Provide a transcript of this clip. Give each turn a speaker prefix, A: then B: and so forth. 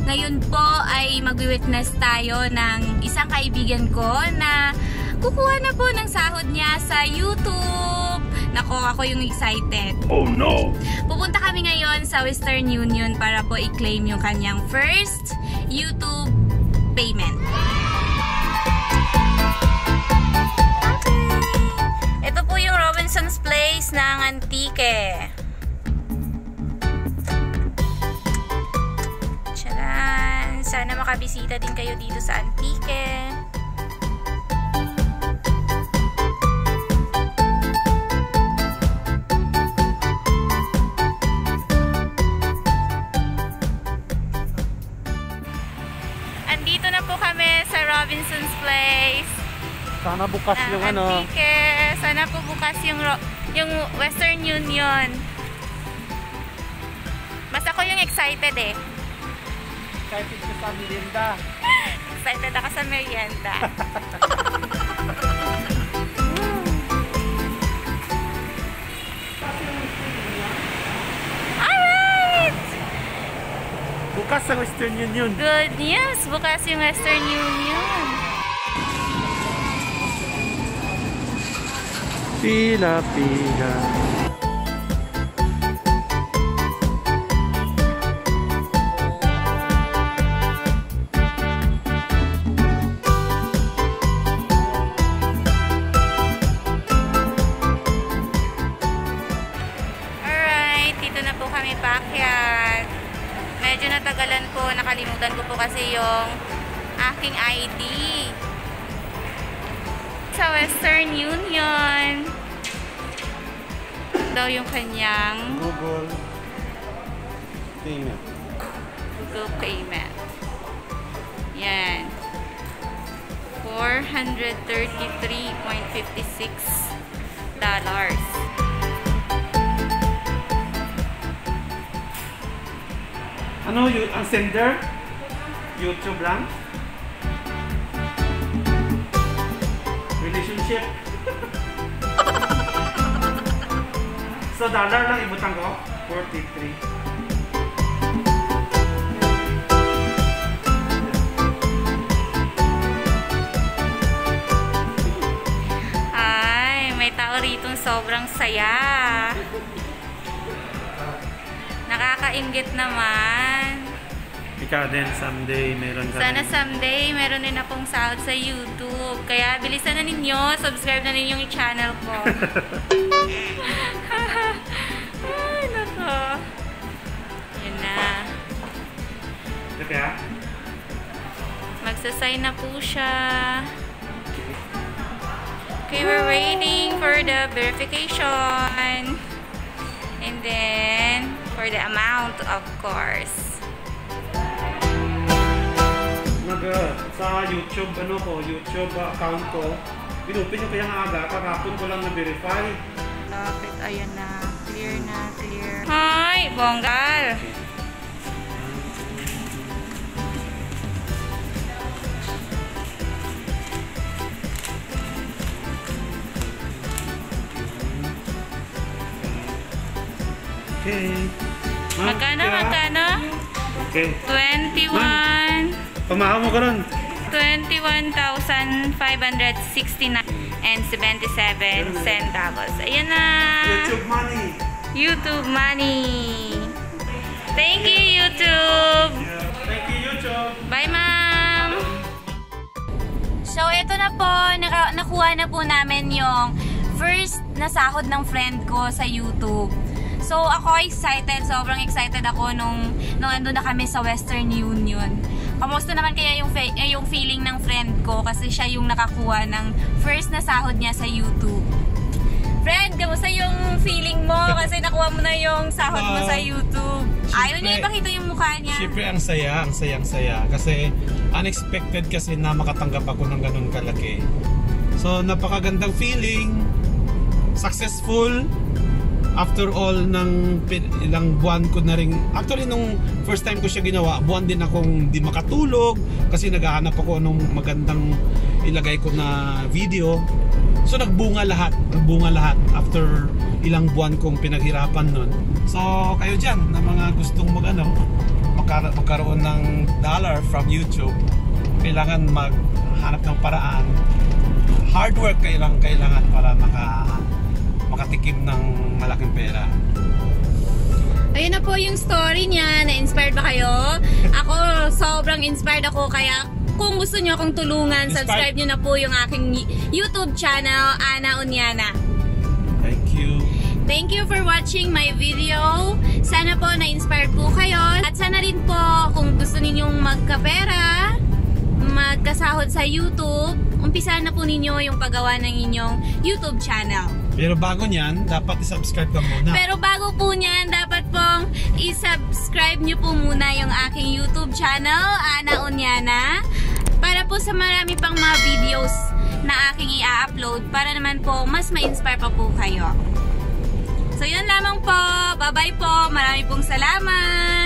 A: Ngayon po ay mag-witness tayo ng isang kaibigan ko na kukuha na po ng sahod niya sa YouTube. Nako, ako yung excited.
B: Oh no!
A: Pupunta kami ngayon sa Western Union para po i-claim yung kanyang first YouTube payment. Okay. Ito po yung Robinson's Place ng Antique. Tcharan! Sana makabisita din kayo dito sa Antique. Andito na po kami sa Robinson's Place.
B: Sana bukas yung
A: Antique. Sana po bukas yung Western Union. Mas ako yung excited eh.
B: Excited ka sa merienda.
A: Excited ako sa merienda. Alright!
B: Bukas sa Western Union.
A: Good news! Bukas yung Western Union.
B: Pila.
A: Alright, dito na po kami paakyat. Medyo natagalan po, nakalimutan ko po kasi yung aking ID. Sa Western Union. Daw yung kanyang
B: Google Payment.
A: Google Payment. Yan. $433.56.
B: Ano yung ang sender? YouTube lang? Relationship? So dollar lang ibutang ko? 43.
A: May tao rito sobrang saya. Nakakainggit naman.
B: Ikaw din, someday meron ka.
A: Sana someday meron din akong sahod sa YouTube. Kaya bilisan na ninyo, subscribe na ninyo yung channel ko. Ay, nako. Yun na.
B: Kaya?
A: Magsasign na po siya. Okay, we're waiting for the verification. And then, for the amount, of course.
B: Sa YouTube, YouTube account ko, binupin nyo kaya nga aga, kahapon ko lang na-verify.
A: Lapit, ayan na. Clear na, clear. Hi, bonggal!
B: Okay.
A: Magkano?
B: Okay.
A: 21.
B: Pamahaw mo ka ron.
A: 21,569 and 77 centavos. Ayan na.
B: YouTube money.
A: YouTube money. Thank you, YouTube.
B: Thank you, YouTube.
A: Bye, ma'am. So, ito na po. Nakuha na po namin yung first na sahod ng friend ko sa YouTube. So, ako excited. Sobrang excited ako nung andun na kami sa Western Union. Kamusta naman kaya yung feeling ng friend ko kasi siya yung nakakuha ng first na sahod niya sa YouTube. Friend, kamusta yung feeling mo kasi nakuha mo na yung sahod mo sa YouTube? Ayaw niya ipakita yung mukha niya.
C: Siyempre ang saya. Kasi unexpected kasi na makatanggap ako ng ganun kalaki. So, napakagandang feeling. Successful. After all, ng ilang buwan ko na rin. Actually, nung first time ko siya ginawa, buwan din akong di makatulog kasi naghahanap ako ng magandang ilagay ko na video. So, nagbunga lahat after ilang buwan kong pinaghirapan nun. So, kayo dyan, na mga gustong magkaroon ng dollar from YouTube, kailangan maghanap ng paraan. Hard work kailangan para makatikim ng malaking pera.
A: Ayun na po yung story niya. Na-inspired ba kayo? Ako, sobrang inspired ako. Kaya kung gusto nyo akong tulungan, subscribe nyo na po yung aking YouTube channel, Ana Onyana.
C: Thank you.
A: Thank you for watching my video. Sana po na-inspired po kayo. At sana rin po, kung gusto ninyong magkapera, magkasahod sa YouTube, umpisahan na po ninyo yung paggawa ng inyong YouTube channel.
C: Pero bago niyan, dapat i-subscribe ka muna.
A: Pero bago po niyan, dapat pong i-subscribe nyo po muna yung aking YouTube channel, Ana Onyana, para po sa marami pang mga videos na aking i-upload para naman po mas ma-inspire pa po kayo. So yun lamang po. Bye-bye po. Marami pong salamat.